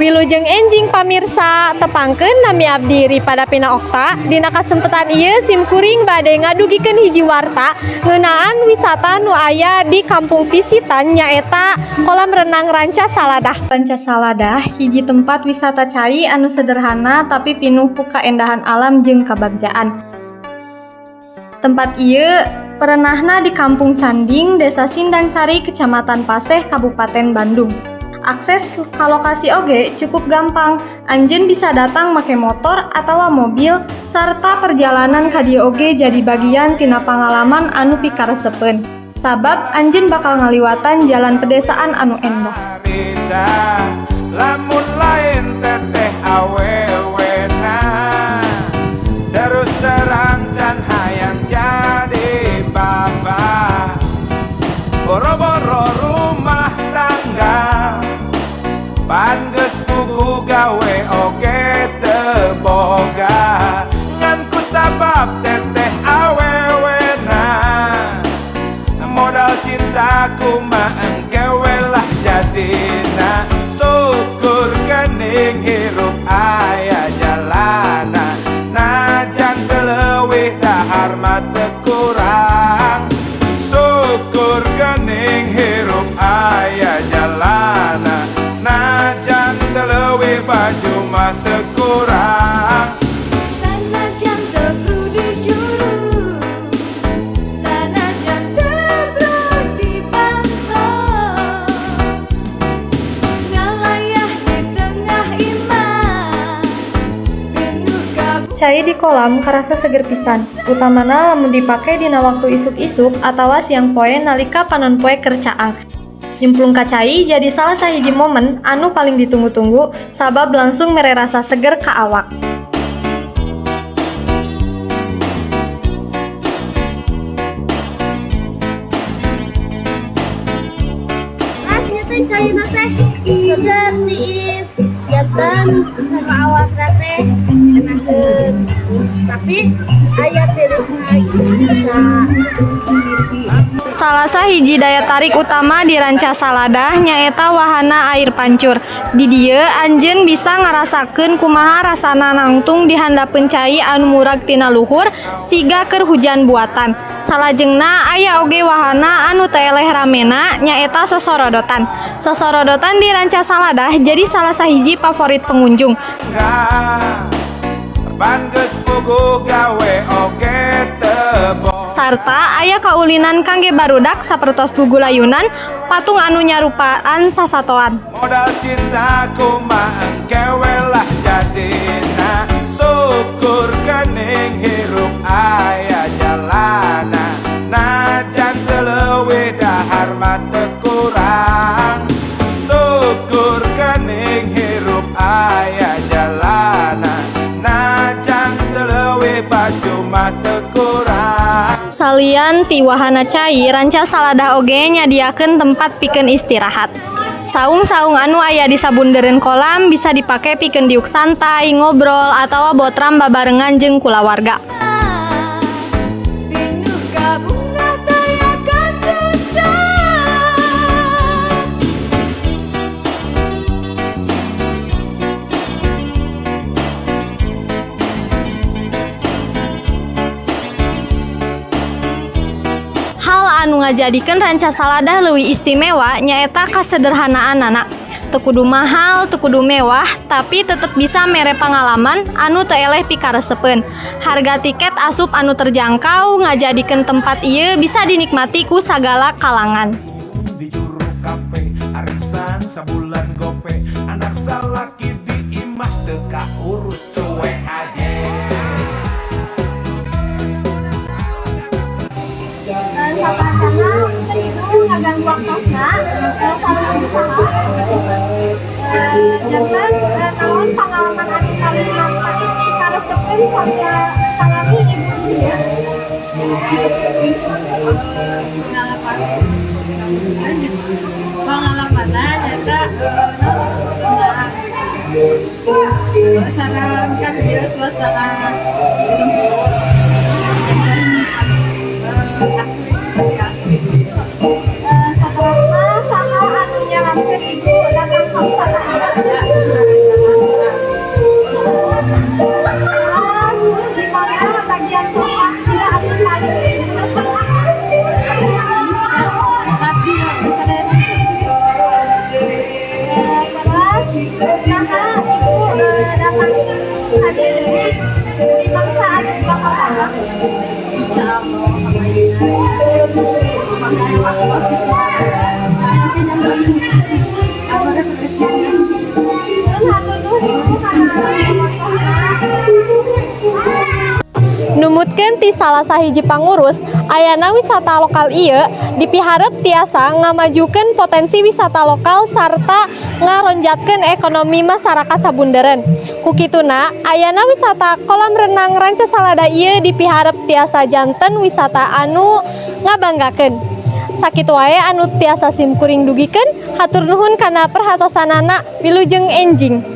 Wilujeng enjing pamirsa, tepangkeun nami abdi Ripada Pina Okta. Dina kasempetan ieu simkuring bade ngadugikeun hiji warta ngeunaan wisata nu aya di Kampung Pisitan nyaeta kolam renang Ranca Saladah. Ranca Saladah hiji tempat wisata cai anu sederhana tapi pinuh ku kaendahan alam jeung kabagjaan. Tempat ieu perenahna di Kampung Sanding, Desa Sindang Sari, Kecamatan Paseh, Kabupaten Bandung. Akses ka lokasi oge cukup gampang. Anjeun bisa datang make motor atawa mobil, sarta perjalanan ka dieu oge jadi bagian tina pangalaman anu pikaresepeun. Sabab anjeun bakal ngaliwatan jalan pedesaan anu endah. Lamun lain teteh awewena, terus terang can hayang jadi bapak. Boro-boro rumah tangga, pan geus pugu gawe oge teu boga. Ngan kusabab teteh awewena, modal cintaku mah engkewe lah jadina. Syukur geuning hirup aya jalana, najan teu leuwih dahar mah teu kurang. Syukur geuning hirup aya jalana, najan teu leuwih baju mah teu kurang. Sanajan teu di juru, sanajan teu di pantau, ngalayah di tengah imah, penuh kabut. Cai di kolam karasa seger pisan, utamana lamun dipake dina waktu isuk-isuk atawa siang poe nalika panon poe keur caang. Nyemplung ka cai jadi salah sahiji momen anu paling ditunggu-tunggu sabab langsung mere rasa seger ka awak. Rasanya cai teh seger tiis, janten sama awak teh enakeun. Tapi aya tirisna bisa. Salah sahiji daya tarik utama di Ranca Saladah nyaeta wahana air pancur. Di dieu anjeun bisa ngarasakeun kumaha rasana nangtung di handapeun cai anu murag tina luhur siga keur hujan buatan. Salajengna aya oge wahana anu teu eleh ramena nyaeta sosorodotan. Sosorodotan di Ranca Saladah jadi salah sahiji favorit pengunjung. Sarta aya kaulinan kangge barudak sapertos gugulayunan patung anu nyarupaan sasatoan. Modal cintaku mah engkewe lah jadina. Syukur geuning hirup aya jalana, najan teu leuwih dahar mah teu kurang. Syukur geuning hirup aya jalana, najan teu leuwih baju mah teu kurang. Salian ti wahana cai, Ranca Saladah oge nyadiakeun tempat pikeun istirahat. Saung-saung anu aya di sabundeureun kolam bisa dipake pikeun diuk santai, ngobrol, atawa botram babarengan jeung kulawarga. Penuh kabunga taya kasusah. Hal anu ngajadikeun Ranca Saladah leuwih istimewa nyaeta kasederhanaanana. Teu kudu mahal, teu kudu mewah, tapi tetep bisa mere pangalaman anu teu eleh pikaresepeun. Harga tiket asup anu terjangkau ngajadikeun tempat ieu bisa dinikmati ku sagala kalangan. Di juru kafe, arisan sabulan gope, anak salaki di imah teu kaurus cuek aja. Sapasana itu ngaganggu waktosna, saling usaha. Jangan naon pengalaman anu paling nantang karesepeun salami ibu dia. Pengalamanna nyata suasana kan dia suasana setelah sama anu nyarankeun ibu datang ka sana. Numutkeun ti salah sahiji pangurus, ayana wisata lokal ieu dipiharep tiasa ngamajukeun potensi wisata lokal sarta ngaronjatkeun ekonomi masyarakat sabundeureun. Kukituna, ayana wisata kolam renang Rancasalada ieu dipiharep tiasa janten wisata anu ngabanggakeun. Sakitu wae anu tiasa simkuring dugikeun, hatur nuhun kana perhatosanana. Wilujeng enjing.